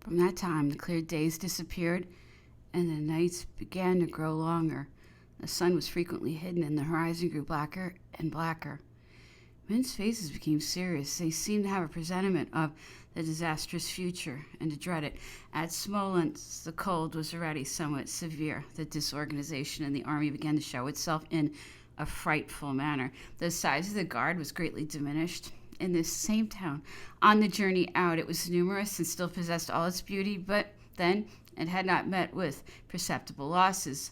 From that time, the clear days disappeared, and the nights began to grow longer. The sun was frequently hidden, and the horizon grew blacker and blacker. Men's faces became serious. They seemed to have a presentiment of the disastrous future and to dread it. At Smolensk, the cold was already somewhat severe. The disorganization in the army began to show itself in a frightful manner. The size of the guard was greatly diminished. In this same town, on the journey out, it was numerous and still possessed all its beauty, but then it had not met with perceptible losses.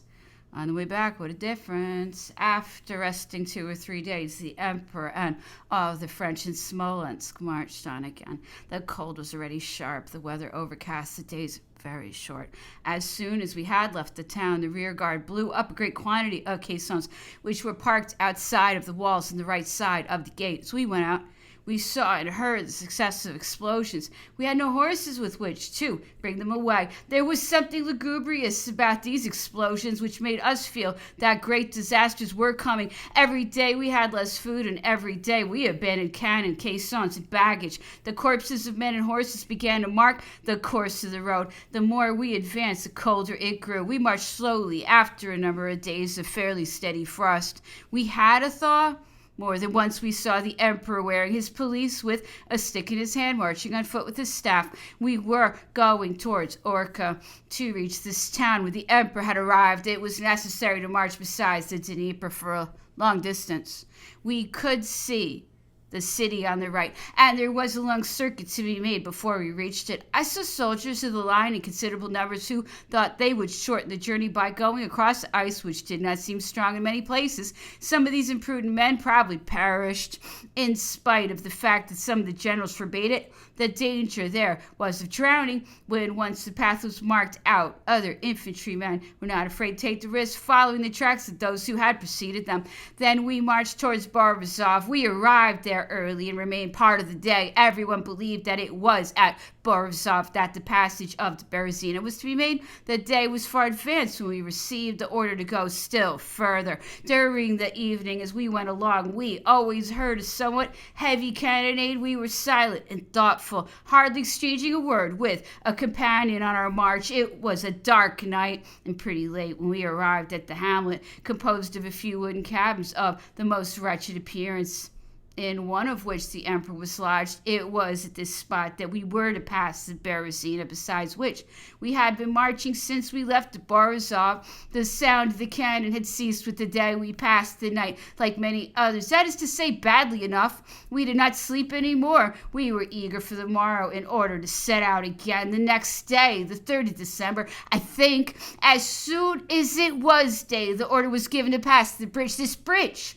On the way back, what a difference. After resting 2 or 3 days, the emperor and all of the French in Smolensk marched on again. The cold was already sharp, the weather overcast, the days very short. As soon as we had left the town, the rear guard blew up a great quantity of caissons, which were parked outside of the walls on the right side of the gate. As we went out, we saw and heard the successive explosions. We had no horses with which to bring them away. There was something lugubrious about these explosions which made us feel that great disasters were coming. Every day we had less food, and every day we abandoned cannon, caissons, and baggage. The corpses of men and horses began to mark the course of the road. The more we advanced, the colder it grew. We marched slowly after a number of days of fairly steady frost. We had a thaw. More than once we saw the emperor wearing his pelisse with a stick in his hand, marching on foot with his staff. We were going towards Orca. To reach this town where the emperor had arrived, it was necessary to march beside the Dnieper for a long distance. We could see the city on the right, and there was a long circuit to be made before we reached it. I saw soldiers of the line in considerable numbers who thought they would shorten the journey by going across the ice, which did not seem strong in many places. Some of these imprudent men probably perished, in spite of the fact that some of the generals forbade it. The danger there was of drowning. When once the path was marked out, other infantrymen were not afraid to take the risk, following the tracks of those who had preceded them. Then we marched towards Borisov. We arrived there early and remained part of the day. Everyone believed that it was at Borisov that the passage of the Berezina was to be made. The day was far advanced when we received the order to go still further. During the evening, as we went along, we always heard a somewhat heavy cannonade. We were silent and thoughtful, hardly exchanging a word with a companion on our march. It was a dark night and pretty late when we arrived at the hamlet, composed of a few wooden cabins of the most wretched appearance, in one of which the emperor was lodged. It was at this spot that we were to pass the Berezina, besides which we had been marching since we left Borisov. The sound of the cannon had ceased with the day. We passed the night like many others, that is to say, badly enough. We did not sleep any more. We were eager for the morrow in order to set out again the next day, the 3rd of December. I think as soon as it was day, the order was given to pass the bridge. This bridge,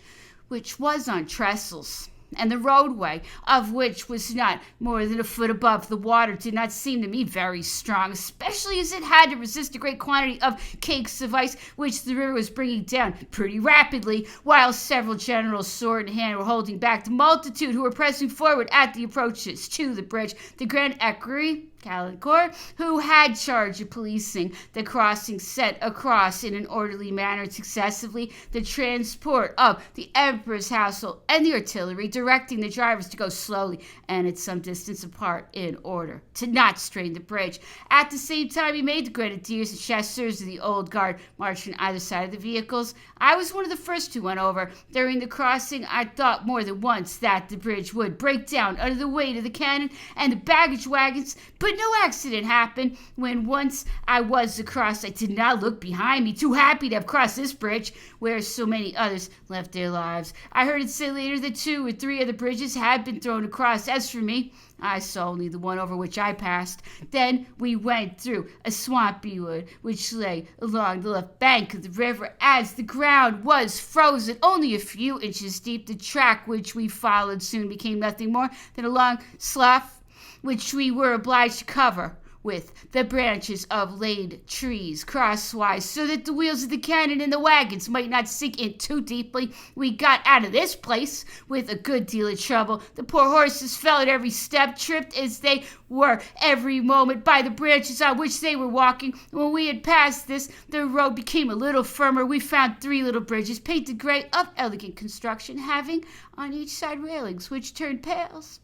which was on trestles, and the roadway of which was not more than a foot above the water, did not seem to me very strong, especially as it had to resist a great quantity of cakes of ice which the river was bringing down pretty rapidly, while several generals, sword in hand, were holding back the multitude who were pressing forward at the approaches to the bridge. The Grand Equerry Calancourt, who had charge of policing the crossing, set across in an orderly manner successively the transport of the emperor's household and the artillery, directing the drivers to go slowly and at some distance apart in order to not strain the bridge. At the same time, he made the grenadiers and chasseurs of the old guard march on either side of the vehicles. I was one of the first who went over. During the crossing, I thought more than once that the bridge would break down under the weight of the cannon and the baggage wagons, but no accident happened. When once I was across, I did not look behind me, too happy to have crossed this bridge where so many others left their lives. I heard it said later that 2 or 3 of the bridges had been thrown across. As for me, I saw only the one over which I passed. Then we went through a swampy wood which lay along the left bank of the river. As the ground was frozen only a few inches deep, the track which we followed soon became nothing more than a long slough which we were obliged to cover with the branches of laid trees crosswise, so that the wheels of the cannon and the wagons might not sink in too deeply. We got out of this place with a good deal of trouble. The poor horses fell at every step, tripped as they were every moment by the branches on which they were walking. When we had passed this, the road became a little firmer. We found 3 little bridges, painted gray, of elegant construction, having on each side railings which turned pails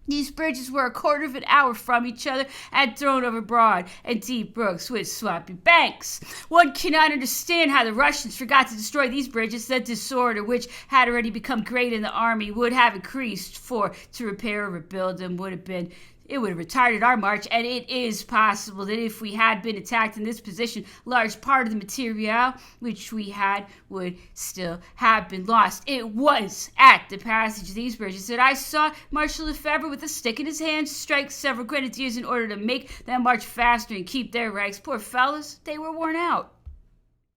These bridges were a quarter of an hour from each other and thrown over broad and deep brooks with swampy banks. One cannot understand how the Russians forgot to destroy these bridges. The disorder, which had already become great in the army, would have increased, for to repair or rebuild them would have retarded our march, and it is possible that if we had been attacked in this position, large part of the material which we had would still have been lost. It was at the passage of these bridges that I saw Marshal Lefebvre with a stick in his hand strike several grenadiers in order to make them march faster and keep their ranks. Poor fellows, they were worn out.